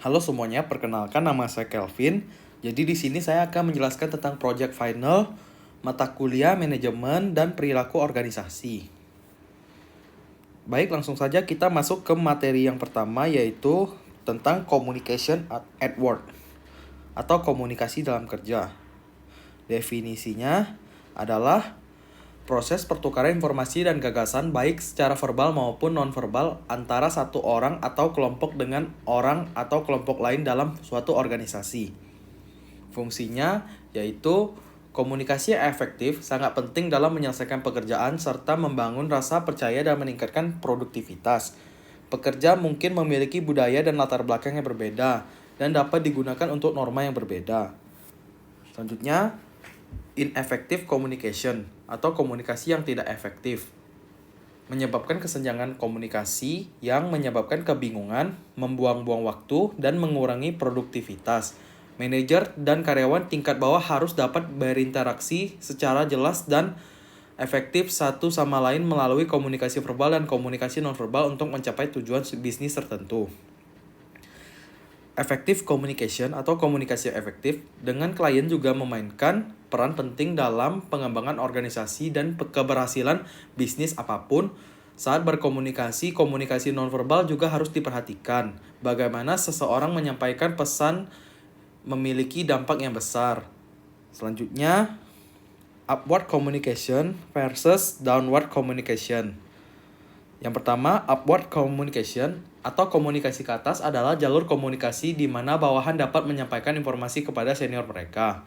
Halo semuanya, perkenalkan nama saya Kelvin. Jadi di sini saya akan menjelaskan tentang project final, mata kuliah, manajemen, dan perilaku organisasi. Baik, langsung saja kita masuk ke materi yang pertama, yaitu tentang communication at work atau komunikasi dalam kerja. Definisinya adalah proses pertukaran informasi dan gagasan baik secara verbal maupun nonverbal antara satu orang atau kelompok dengan orang atau kelompok lain dalam suatu organisasi. Fungsinya yaitu komunikasi yang efektif sangat penting dalam menyelesaikan pekerjaan serta membangun rasa percaya dan meningkatkan produktivitas. Pekerja mungkin memiliki budaya dan latar belakang yang berbeda dan dapat digunakan untuk norma yang berbeda. Selanjutnya, ineffective communication atau komunikasi yang tidak efektif menyebabkan kesenjangan komunikasi yang menyebabkan kebingungan, membuang-buang waktu, dan mengurangi produktivitas. Manajer dan karyawan tingkat bawah harus dapat berinteraksi secara jelas dan efektif satu sama lain melalui komunikasi verbal dan komunikasi nonverbal untuk mencapai tujuan bisnis tertentu. Effective communication atau komunikasi efektif dengan klien juga memainkan peran penting dalam pengembangan organisasi dan keberhasilan bisnis apapun. Saat berkomunikasi, komunikasi nonverbal juga harus diperhatikan. Bagaimana seseorang menyampaikan pesan memiliki dampak yang besar. Selanjutnya, upward communication versus downward communication. Yang pertama, upward communication atau komunikasi ke atas adalah jalur komunikasi di mana bawahan dapat menyampaikan informasi kepada senior mereka.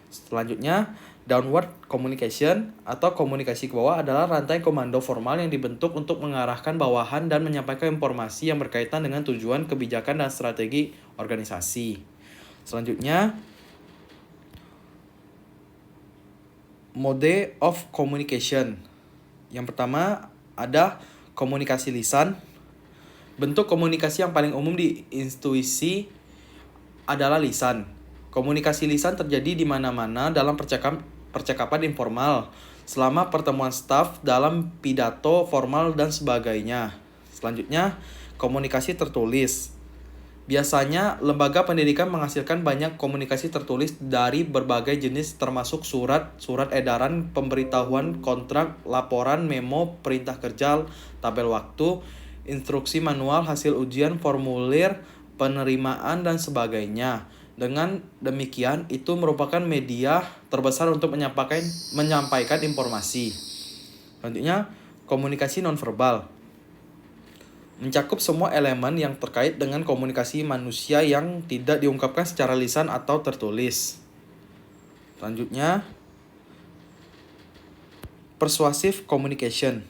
Selanjutnya, downward communication atau komunikasi ke bawah adalah rantai komando formal yang dibentuk untuk mengarahkan bawahan dan menyampaikan informasi yang berkaitan dengan tujuan, kebijakan, dan strategi organisasi. Selanjutnya, mode of communication. Yang pertama ada komunikasi lisan. Bentuk komunikasi yang paling umum di institusi adalah lisan. Komunikasi lisan terjadi di mana-mana dalam percakapan informal, selama pertemuan staf, dalam pidato formal, dan sebagainya. Selanjutnya, komunikasi tertulis. Biasanya, lembaga pendidikan menghasilkan banyak komunikasi tertulis dari berbagai jenis termasuk surat, surat edaran, pemberitahuan, kontrak, laporan, memo, perintah kerja, tabel waktu, instruksi manual, hasil ujian, formulir, penerimaan, dan sebagainya. Dengan demikian, itu merupakan media terbesar untuk menyampaikan informasi. Selanjutnya, komunikasi nonverbal mencakup semua elemen yang terkait dengan komunikasi manusia yang tidak diungkapkan secara lisan atau tertulis. Selanjutnya, persuasive communication.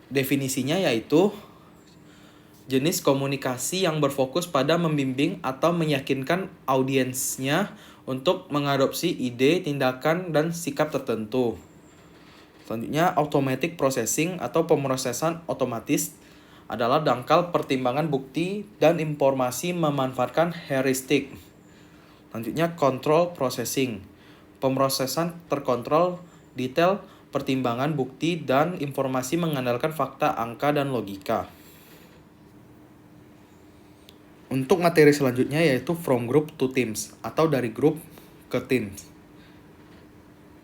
Definisinya yaitu jenis komunikasi yang berfokus pada membimbing atau meyakinkan audiensnya untuk mengadopsi ide, tindakan, dan sikap tertentu. Selanjutnya, automatic processing atau pemrosesan otomatis adalah dangkal pertimbangan bukti dan informasi memanfaatkan heuristik. Selanjutnya, control processing. Pemrosesan terkontrol, detail, pertimbangan bukti, dan informasi mengandalkan fakta, angka, dan logika. Untuk materi selanjutnya yaitu from group to teams atau dari grup ke teams.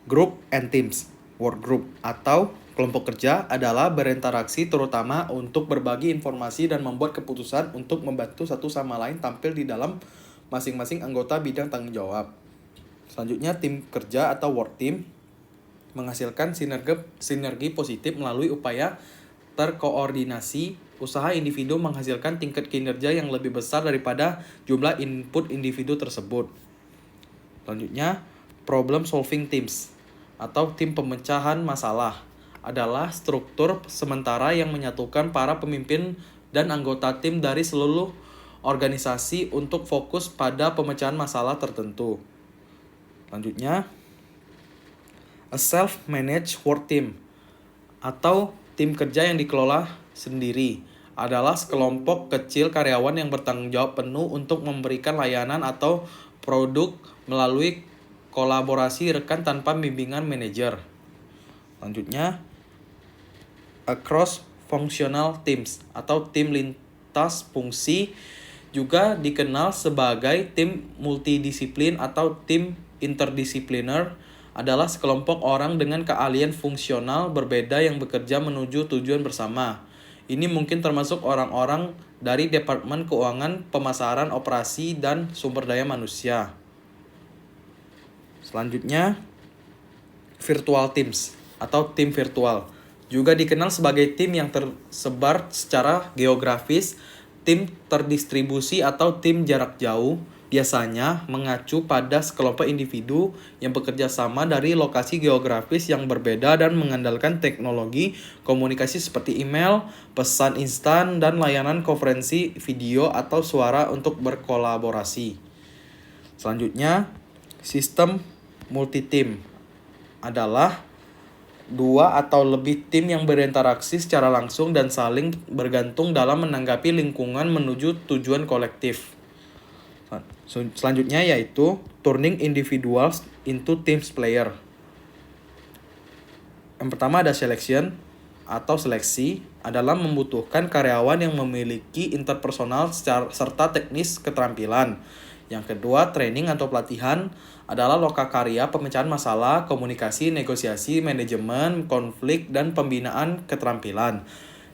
Group and teams, work group atau kelompok kerja adalah berinteraksi terutama untuk berbagi informasi dan membuat keputusan untuk membantu satu sama lain tampil di dalam masing-masing anggota bidang tanggung jawab. Selanjutnya, tim kerja atau work team menghasilkan sinergi positif melalui upaya terkoordinasi. Usaha individu menghasilkan tingkat kinerja yang lebih besar daripada jumlah input individu tersebut. Selanjutnya, problem solving teams atau tim pemecahan masalah adalah struktur sementara yang menyatukan para pemimpin dan anggota tim dari seluruh organisasi untuk fokus pada pemecahan masalah tertentu. Selanjutnya, a self-managed work team atau tim kerja yang dikelola sendiri adalah sekelompok kecil karyawan yang bertanggung jawab penuh untuk memberikan layanan atau produk melalui kolaborasi rekan tanpa bimbingan manajer. Selanjutnya, a cross-functional teams atau tim lintas fungsi juga dikenal sebagai tim multidisiplin atau tim interdisipliner, adalah sekelompok orang dengan keahlian fungsional berbeda yang bekerja menuju tujuan bersama. Ini mungkin termasuk orang-orang dari Departemen Keuangan, Pemasaran, Operasi, dan Sumber Daya Manusia. Selanjutnya, virtual teams atau tim virtual. Juga dikenal sebagai tim yang tersebar secara geografis, tim terdistribusi atau tim jarak jauh, biasanya mengacu pada sekelompok individu yang bekerja sama dari lokasi geografis yang berbeda dan mengandalkan teknologi komunikasi seperti email, pesan instan, dan layanan konferensi video atau suara untuk berkolaborasi. Selanjutnya, sistem multi-team adalah dua atau lebih tim yang berinteraksi secara langsung dan saling bergantung dalam menanggapi lingkungan menuju tujuan kolektif. Selanjutnya yaitu turning individuals into teams player. Yang pertama ada selection atau seleksi, adalah membutuhkan karyawan yang memiliki interpersonal serta teknis keterampilan. Yang kedua, training atau pelatihan adalah lokakarya, pemecahan masalah, komunikasi, negosiasi, manajemen, konflik, dan pembinaan keterampilan.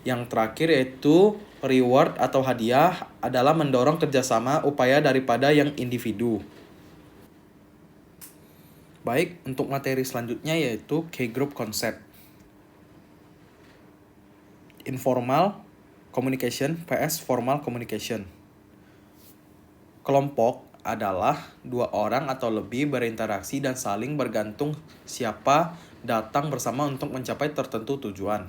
Yang terakhir yaitu reward atau hadiah, adalah mendorong kerjasama upaya daripada yang individu. Baik, untuk materi selanjutnya yaitu K-Group Concept. Informal communication vs formal communication. Kelompok adalah dua orang atau lebih berinteraksi dan saling bergantung siapa datang bersama untuk mencapai tertentu tujuan.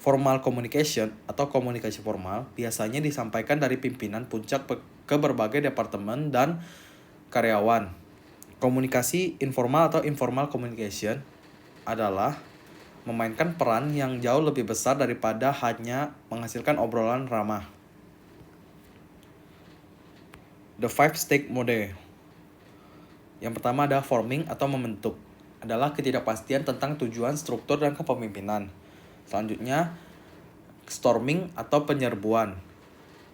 Formal communication atau komunikasi formal biasanya disampaikan dari pimpinan puncak ke berbagai departemen dan karyawan. Komunikasi informal atau informal communication adalah memainkan peran yang jauh lebih besar daripada hanya menghasilkan obrolan ramah. The 5-stage model. Yang pertama ada forming atau membentuk, adalah ketidakpastian tentang tujuan, struktur, dan kepemimpinan. Selanjutnya, storming atau penyerbuan,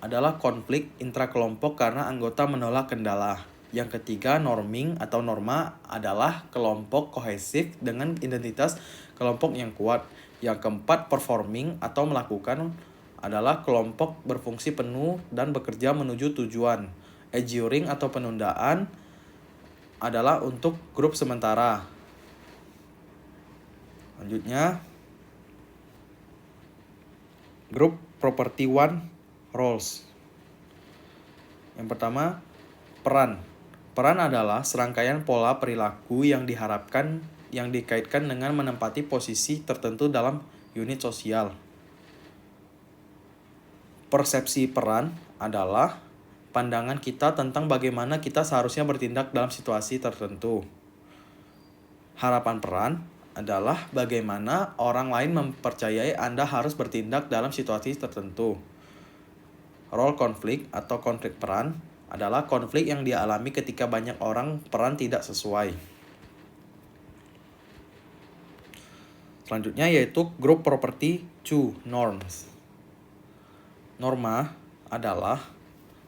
adalah konflik intrakelompok karena anggota menolak kendala. Yang ketiga, norming atau norma, adalah kelompok kohesif dengan identitas kelompok yang kuat. Yang keempat, performing atau melakukan, adalah kelompok berfungsi penuh dan bekerja menuju tujuan. Adjourning atau penundaan adalah untuk grup sementara. Selanjutnya, Group Property One Roles. Yang pertama, peran. Peran adalah serangkaian pola perilaku yang diharapkan yang dikaitkan dengan menempati posisi tertentu dalam unit sosial. Persepsi peran adalah pandangan kita tentang bagaimana kita seharusnya bertindak dalam situasi tertentu. Harapan peran adalah bagaimana orang lain mempercayai Anda harus bertindak dalam situasi tertentu. Role konflik atau konflik peran adalah konflik yang dialami ketika banyak orang peran tidak sesuai. Selanjutnya yaitu Group Property 2 Norms. Norma adalah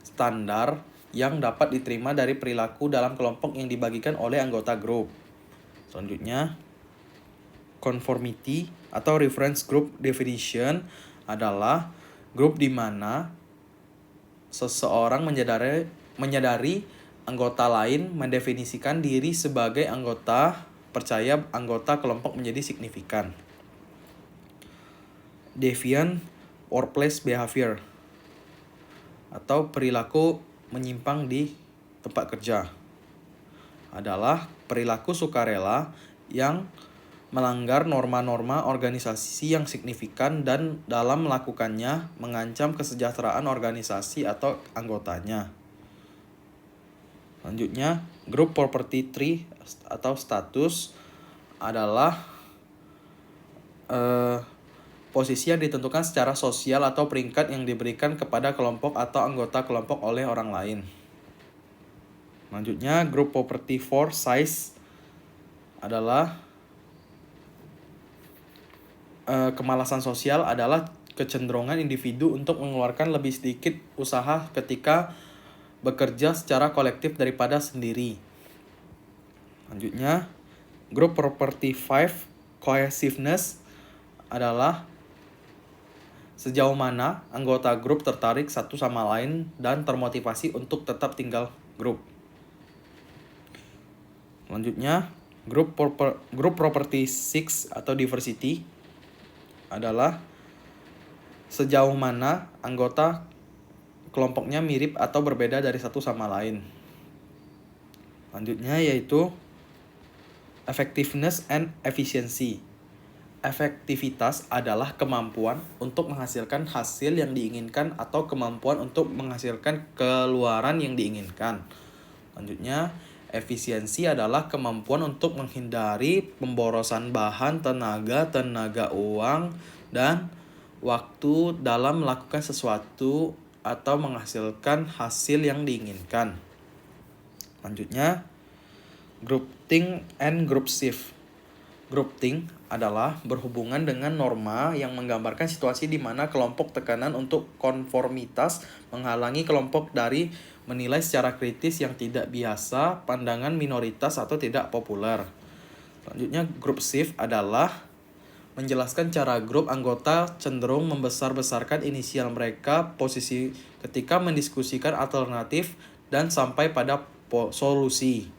standar yang dapat diterima dari perilaku dalam kelompok yang dibagikan oleh anggota grup. Selanjutnya, conformity atau reference group definition adalah grup di mana seseorang menyadari anggota lain mendefinisikan diri sebagai anggota, percaya anggota kelompok menjadi signifikan. Deviant workplace behavior atau perilaku menyimpang di tempat kerja adalah perilaku sukarela yang melanggar norma-norma organisasi yang signifikan dan dalam melakukannya mengancam kesejahteraan organisasi atau anggotanya. Selanjutnya, Group Property Tree atau status adalah posisi yang ditentukan secara sosial atau peringkat yang diberikan kepada kelompok atau anggota kelompok oleh orang lain. Selanjutnya, Group Property for Size adalah kemalasan sosial adalah kecenderungan individu untuk mengeluarkan lebih sedikit usaha ketika bekerja secara kolektif daripada sendiri. Selanjutnya, Group Property 5 Cohesiveness adalah sejauh mana anggota grup tertarik satu sama lain dan termotivasi untuk tetap tinggal grup. Selanjutnya, Group Property 6 atau Diversity adalah sejauh mana anggota kelompoknya mirip atau berbeda dari satu sama lain. Selanjutnya yaitu Effectiveness and Efficiency. Efektivitas adalah kemampuan untuk menghasilkan hasil yang diinginkan atau kemampuan untuk menghasilkan keluaran yang diinginkan. Selanjutnya, efisiensi adalah kemampuan untuk menghindari pemborosan bahan, tenaga uang, dan waktu dalam melakukan sesuatu atau menghasilkan hasil yang diinginkan. Selanjutnya, Group Think and Group Shift. Group Think adalah berhubungan dengan norma yang menggambarkan situasi di mana kelompok tekanan untuk konformitas menghalangi kelompok dari menilai secara kritis yang tidak biasa, pandangan minoritas atau tidak populer. Selanjutnya, Group Shift adalah menjelaskan cara grup anggota cenderung membesar-besarkan inisial mereka, posisi ketika mendiskusikan alternatif, dan sampai pada solusi.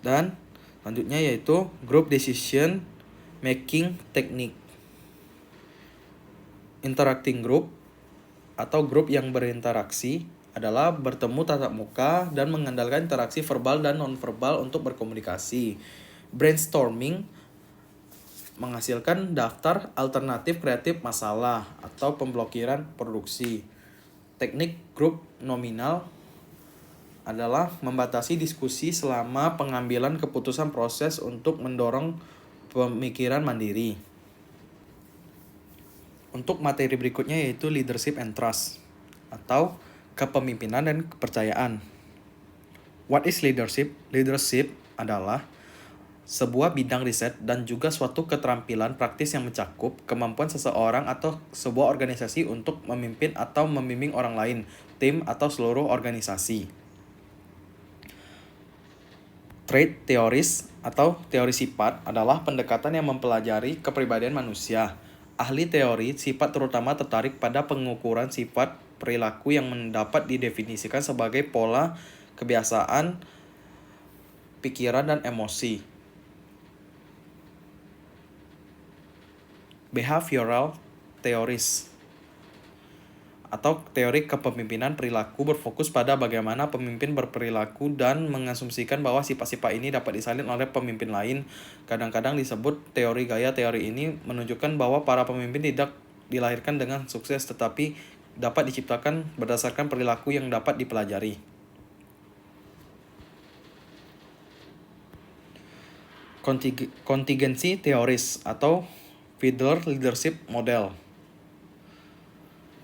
Dan selanjutnya yaitu Group Decision Making Technique. Interacting Group atau grup yang berinteraksi adalah bertemu tatap muka dan mengandalkan interaksi verbal dan nonverbal untuk berkomunikasi. Brainstorming menghasilkan daftar alternatif kreatif masalah atau pemblokiran produksi. Teknik grup nominal adalah membatasi diskusi selama pengambilan keputusan proses untuk mendorong pemikiran mandiri. Untuk materi berikutnya yaitu Leadership and Trust atau kepemimpinan dan kepercayaan. What is leadership? Leadership adalah sebuah bidang riset dan juga suatu keterampilan praktis yang mencakup kemampuan seseorang atau sebuah organisasi untuk memimpin atau membimbing orang lain, tim, atau seluruh organisasi. Trait theories atau teori sifat adalah pendekatan yang mempelajari kepribadian manusia. Ahli teori sifat terutama tertarik pada pengukuran sifat perilaku yang dapat didefinisikan sebagai pola, kebiasaan, pikiran, dan emosi. Behavioral theories atau teori kepemimpinan perilaku berfokus pada bagaimana pemimpin berperilaku dan mengasumsikan bahwa sifat-sifat ini dapat disalin oleh pemimpin lain. Kadang-kadang disebut teori gaya. Teori ini menunjukkan bahwa para pemimpin tidak dilahirkan dengan sukses tetapi dapat diciptakan berdasarkan perilaku yang dapat dipelajari. Contingency theories atau Fiedler Leadership Model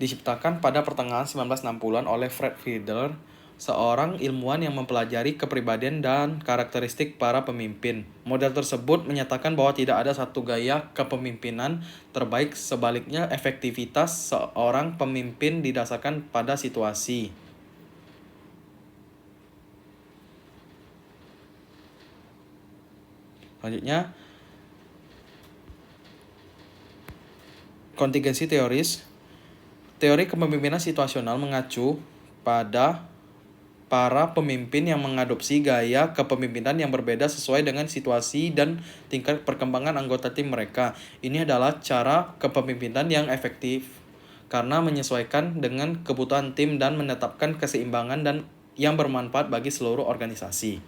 diciptakan pada pertengahan 1960-an oleh Fred Fiedler, seorang ilmuwan yang mempelajari kepribadian dan karakteristik para pemimpin. Model tersebut menyatakan bahwa tidak ada satu gaya kepemimpinan terbaik, sebaliknya efektivitas seorang pemimpin didasarkan pada situasi. Selanjutnya, contingency theories. Teori kepemimpinan situasional mengacu pada para pemimpin yang mengadopsi gaya kepemimpinan yang berbeda sesuai dengan situasi dan tingkat perkembangan anggota tim mereka. Ini adalah cara kepemimpinan yang efektif karena menyesuaikan dengan kebutuhan tim dan menetapkan keseimbangan dan yang bermanfaat bagi seluruh organisasi.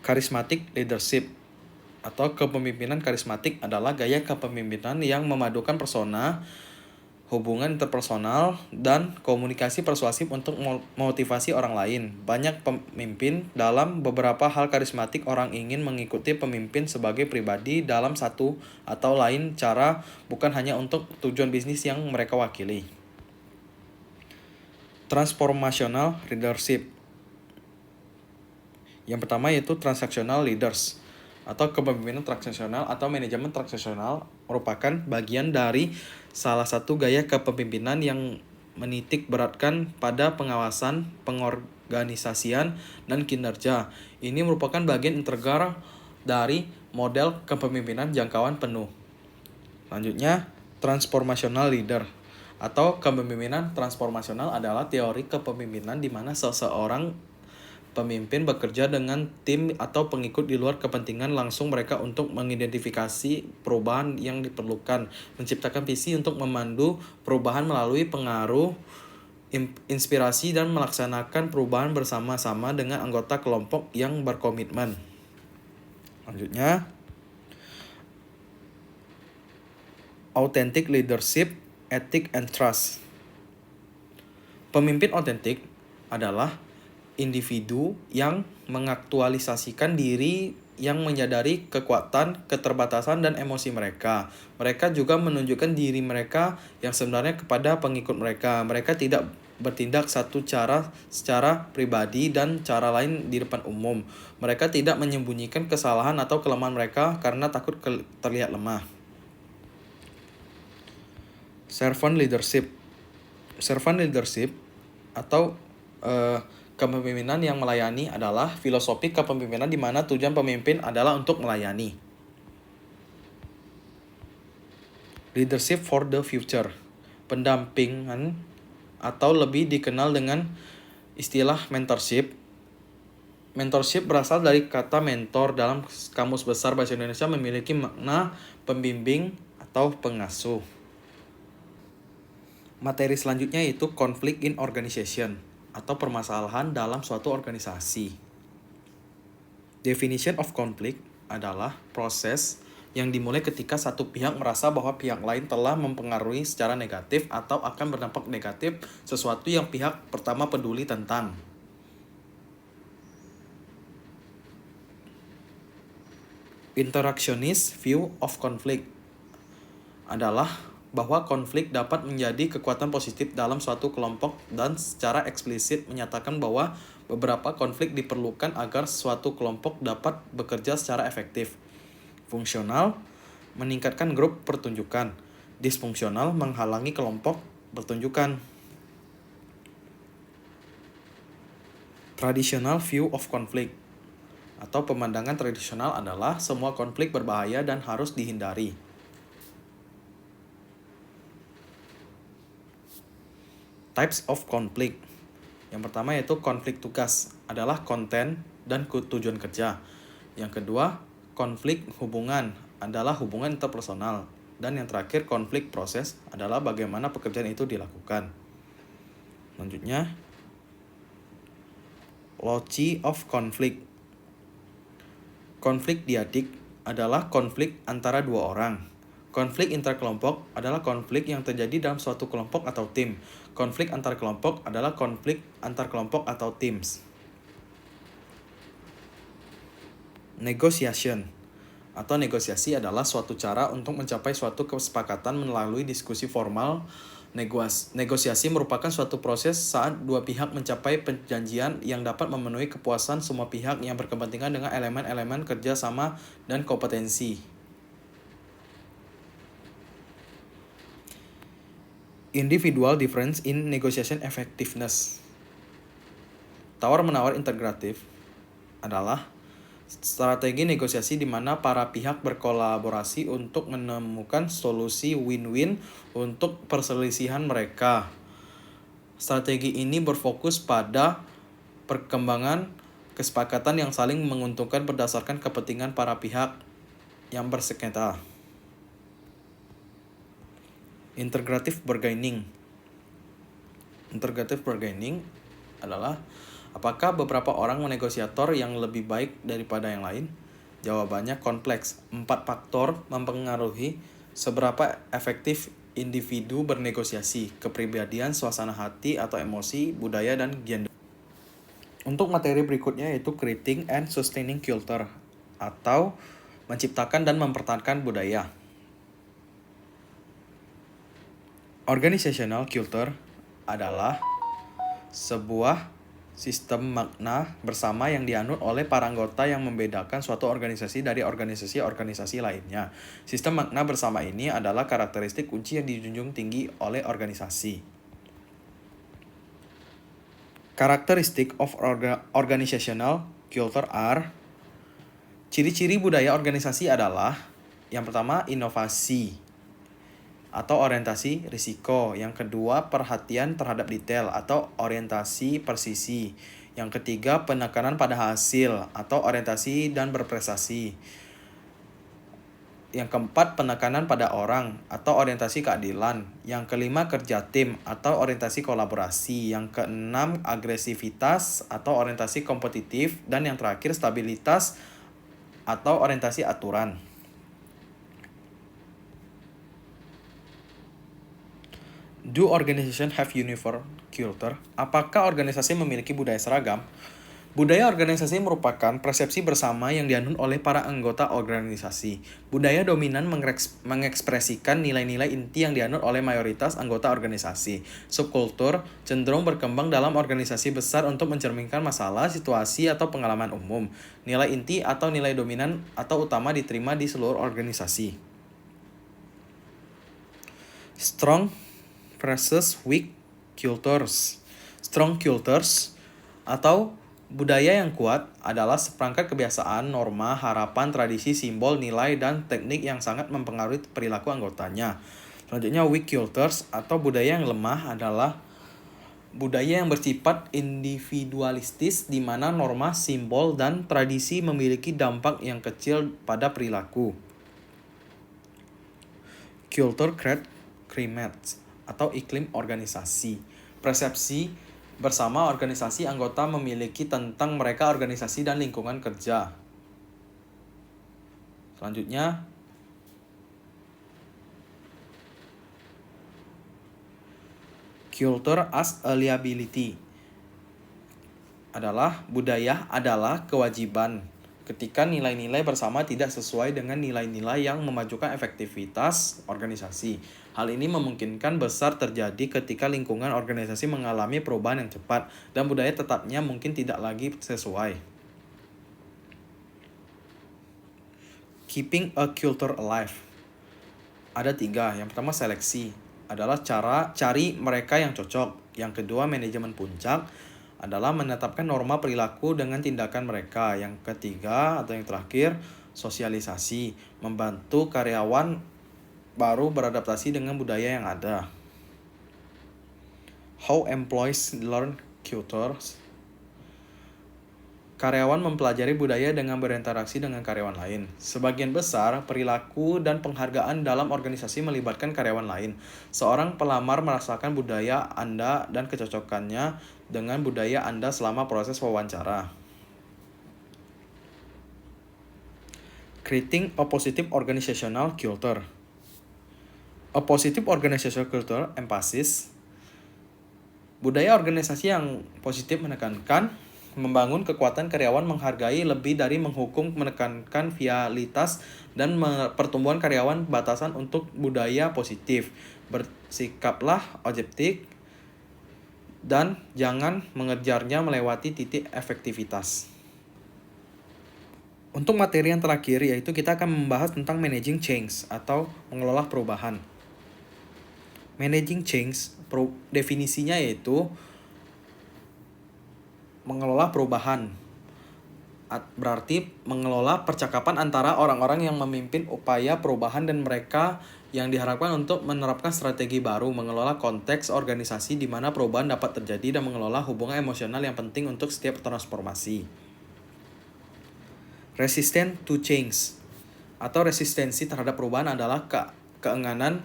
Charismatic leadership atau kepemimpinan karismatik adalah gaya kepemimpinan yang memadukan persona, hubungan interpersonal, dan komunikasi persuasif untuk memotivasi orang lain. Banyak pemimpin dalam beberapa hal karismatik orang ingin mengikuti pemimpin sebagai pribadi dalam satu atau lain cara, bukan hanya untuk tujuan bisnis yang mereka wakili. Transformational leadership. Yang pertama yaitu transactional leaders. atau kepemimpinan transaksional atau manajemen transaksional merupakan bagian dari salah satu gaya kepemimpinan yang menitik beratkan pada pengawasan, pengorganisasian, dan kinerja. Ini merupakan bagian integral dari model kepemimpinan jangkauan penuh. Selanjutnya, transformational leader atau kepemimpinan transformasional adalah teori kepemimpinan di mana seseorang pemimpin bekerja dengan tim atau pengikut di luar kepentingan langsung mereka untuk mengidentifikasi perubahan yang diperlukan, menciptakan visi untuk memandu perubahan melalui pengaruh, inspirasi, dan melaksanakan perubahan bersama-sama dengan anggota kelompok yang berkomitmen. Selanjutnya, authentic leadership, ethic, and trust. Pemimpin otentik adalah individu yang mengaktualisasikan diri, yang menyadari kekuatan, keterbatasan, dan emosi mereka. Mereka juga menunjukkan diri mereka yang sebenarnya kepada pengikut mereka. Mereka tidak bertindak secara pribadi dan cara lain di depan umum. Mereka tidak menyembunyikan kesalahan atau kelemahan mereka karena takut terlihat lemah. Servant leadership atau kepemimpinan yang melayani adalah filosofi kepemimpinan di mana tujuan pemimpin adalah untuk melayani. Leadership for the future, pendampingan atau lebih dikenal dengan istilah mentorship. Mentorship berasal dari kata mentor dalam Kamus Besar Bahasa Indonesia, memiliki makna pembimbing atau pengasuh. Materi selanjutnya yaitu conflict in organization atau permasalahan dalam suatu organisasi. Definition of conflict adalah proses yang dimulai ketika satu pihak merasa bahwa pihak lain telah mempengaruhi secara negatif atau akan berdampak negatif sesuatu yang pihak pertama peduli tentang. Interactionist view of conflict adalah bahwa konflik dapat menjadi kekuatan positif dalam suatu kelompok dan secara eksplisit menyatakan bahwa beberapa konflik diperlukan agar suatu kelompok dapat bekerja secara efektif. Fungsional meningkatkan grup pertunjukan, disfungsional menghalangi kelompok pertunjukan. Traditional view of conflict atau pemandangan tradisional adalah semua konflik berbahaya dan harus dihindari. Types of conflict. Yang pertama yaitu konflik tugas, adalah konten dan tujuan kerja. Yang kedua, konflik hubungan, adalah hubungan interpersonal. Dan yang terakhir, konflik proses, adalah bagaimana pekerjaan itu dilakukan. Selanjutnya, loci of conflict. Konflik diadik adalah konflik antara dua orang. Konflik interkelompok adalah konflik yang terjadi dalam suatu kelompok atau tim. Konflik antar kelompok adalah konflik antar kelompok atau teams. Negotiation atau negosiasi adalah suatu cara untuk mencapai suatu kesepakatan melalui diskusi formal. Negosiasi merupakan suatu proses saat dua pihak mencapai perjanjian yang dapat memenuhi kepuasan semua pihak yang berkepentingan dengan elemen-elemen kerjasama dan kompetensi. Individual difference in negotiation effectiveness. Tawar-menawar integratif adalah strategi negosiasi di mana para pihak berkolaborasi untuk menemukan solusi win-win untuk perselisihan mereka. Strategi ini berfokus pada perkembangan kesepakatan yang saling menguntungkan berdasarkan kepentingan para pihak yang bersengketa. Integrative bargaining. Integrative bargaining adalah apakah beberapa orang negosiator yang lebih baik daripada yang lain? Jawabannya kompleks. 4 faktor mempengaruhi seberapa efektif individu bernegosiasi: kepribadian, suasana hati atau emosi, budaya, dan gender. Untuk materi berikutnya yaitu creating and sustaining culture atau menciptakan dan mempertahankan budaya. Organizational culture adalah sebuah sistem makna bersama yang dianut oleh para anggota yang membedakan suatu organisasi dari organisasi-organisasi lainnya. Sistem makna bersama ini adalah karakteristik kunci yang dijunjung tinggi oleh organisasi. Karakteristik of organizational culture are. Ciri-ciri budaya organisasi adalah yang pertama inovasi atau orientasi risiko. Yang kedua, perhatian terhadap detail atau orientasi persisi. Yang ketiga, penekanan pada hasil atau orientasi dan berprestasi. Yang keempat, penekanan pada orang atau orientasi keadilan. Yang kelima, kerja tim atau orientasi kolaborasi. Yang keenam, agresivitas atau orientasi kompetitif. Dan yang terakhir, stabilitas atau orientasi aturan. Do organizations have uniform culture? Apakah organisasi memiliki budaya seragam? Budaya organisasi merupakan persepsi bersama yang dianut oleh para anggota organisasi. Budaya dominan mengekspresikan nilai-nilai inti yang dianut oleh mayoritas anggota organisasi. Subkultur cenderung berkembang dalam organisasi besar untuk mencerminkan masalah, situasi, atau pengalaman umum. Nilai inti atau nilai dominan atau utama diterima di seluruh organisasi. Strong versus weak cultures. Strong cultures atau budaya yang kuat adalah seperangkat kebiasaan, norma, harapan, tradisi, simbol, nilai, dan teknik yang sangat mempengaruhi perilaku anggotanya. Selanjutnya, weak cultures atau budaya yang lemah adalah budaya yang bersifat individualistis di mana norma, simbol, dan tradisi memiliki dampak yang kecil pada perilaku. Culture climate atau iklim organisasi. Persepsi bersama organisasi anggota memiliki tentang mereka organisasi dan lingkungan kerja. Selanjutnya, culture as a liability adalah budaya adalah kewajiban ketika nilai-nilai bersama tidak sesuai dengan nilai-nilai yang memajukan efektivitas organisasi. Hal ini memungkinkan besar terjadi ketika lingkungan organisasi mengalami perubahan yang cepat dan budaya tetapnya mungkin tidak lagi sesuai. Keeping a culture alive. Ada 3. Yang pertama, seleksi adalah cara cari mereka yang cocok. Yang kedua, manajemen puncak adalah menetapkan norma perilaku dengan tindakan mereka. Yang ketiga atau yang terakhir, sosialisasi, membantu karyawan baru beradaptasi dengan budaya yang ada. How employees learn cultures. Karyawan mempelajari budaya dengan berinteraksi dengan karyawan lain. Sebagian besar perilaku dan penghargaan dalam organisasi melibatkan karyawan lain. Seorang pelamar merasakan budaya Anda dan kecocokannya dengan budaya Anda selama proses wawancara. Creating a positive organizational culture. A positive organizational culture emphasis. Budaya organisasi yang positif menekankan membangun kekuatan karyawan menghargai lebih dari menghukum, menekankan vialitas dan pertumbuhan karyawan batasan untuk budaya positif. Bersikaplah objektif dan jangan mengejarnya melewati titik efektivitas. Untuk materi yang terakhir yaitu kita akan membahas tentang managing change atau mengelola perubahan. Managing change definisinya yaitu mengelola perubahan. Berarti mengelola percakapan antara orang-orang yang memimpin upaya perubahan dan mereka yang diharapkan untuk menerapkan strategi baru, mengelola konteks organisasi di mana perubahan dapat terjadi dan mengelola hubungan emosional yang penting untuk setiap transformasi. Resistant to change atau resistensi terhadap perubahan adalah keengganan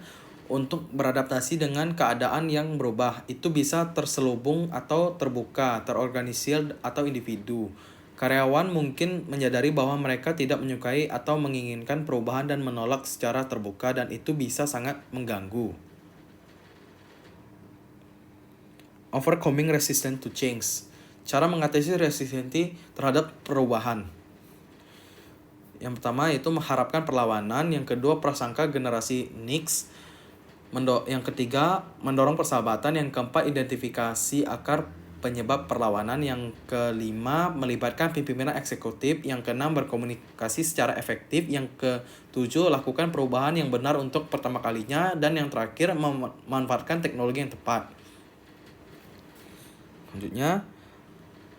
untuk beradaptasi dengan keadaan yang berubah. Itu bisa terselubung atau terbuka, terorganisir atau individu. Karyawan mungkin menyadari bahwa mereka tidak menyukai atau menginginkan perubahan dan menolak secara terbuka dan itu bisa sangat mengganggu. Overcoming resistance to change. Cara mengatasi resistensi terhadap perubahan. Yang pertama itu mengharapkan perlawanan, yang kedua prasangka generasi Nix, yang ketiga mendorong persahabatan, yang keempat identifikasi akar penyebab perlawanan. Yang kelima, melibatkan pimpinan eksekutif. Yang keenam, berkomunikasi secara efektif. Yang ketujuh, lakukan perubahan yang benar untuk pertama kalinya. Dan yang terakhir, memanfaatkan teknologi yang tepat. Selanjutnya,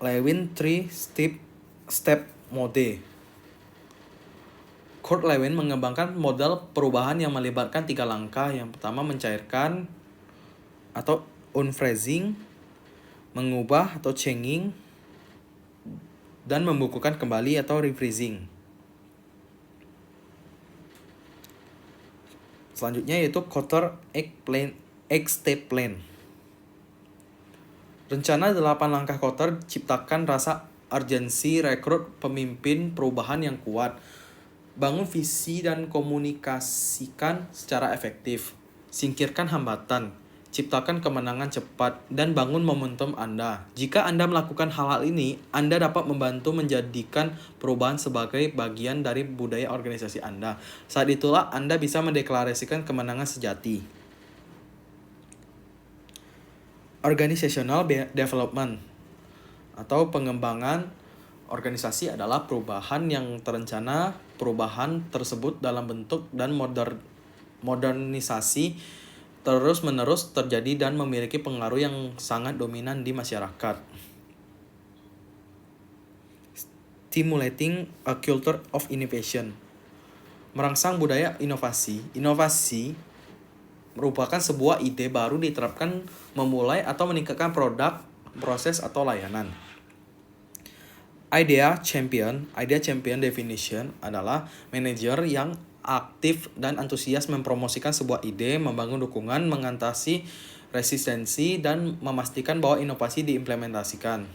Lewin 3-step mode. Kurt Lewin mengembangkan model perubahan yang melibatkan 3 langkah. Yang pertama, mencairkan atau unfreezing, mengubah atau changing, dan membukukan kembali atau refreezing. Selanjutnya yaitu Quarter Egg Step Plan. Rencana 8 langkah Kotter ciptakan rasa urgensi, rekrut pemimpin perubahan yang kuat, bangun visi dan komunikasikan secara efektif, singkirkan hambatan, ciptakan kemenangan cepat, dan bangun momentum Anda. Jika Anda melakukan hal-hal ini, Anda dapat membantu menjadikan perubahan sebagai bagian dari budaya organisasi Anda. Saat itulah Anda bisa mendeklarasikan kemenangan sejati. Organizational development atau pengembangan organisasi adalah perubahan yang terencana. Perubahan tersebut dalam bentuk dan modernisasi terus-menerus terjadi dan memiliki pengaruh yang sangat dominan di masyarakat. Stimulating a culture of innovation. Merangsang budaya inovasi. Inovasi merupakan sebuah ide baru diterapkan memulai atau meningkatkan produk, proses, atau layanan. Idea champion definition adalah manajer yang aktif dan antusias mempromosikan sebuah ide, membangun dukungan, mengatasi resistensi, dan memastikan bahwa inovasi diimplementasikan.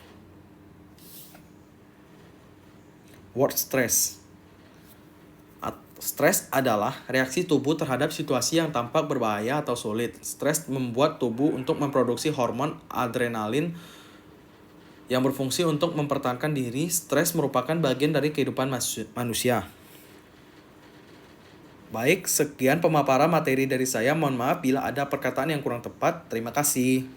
Word stress. Stres adalah reaksi tubuh terhadap situasi yang tampak berbahaya atau sulit. Stres membuat tubuh untuk memproduksi hormon adrenalin yang berfungsi untuk mempertahankan diri. Stres merupakan bagian dari kehidupan manusia. Baik, sekian pemaparan materi dari saya. Mohon maaf bila ada perkataan yang kurang tepat. Terima kasih.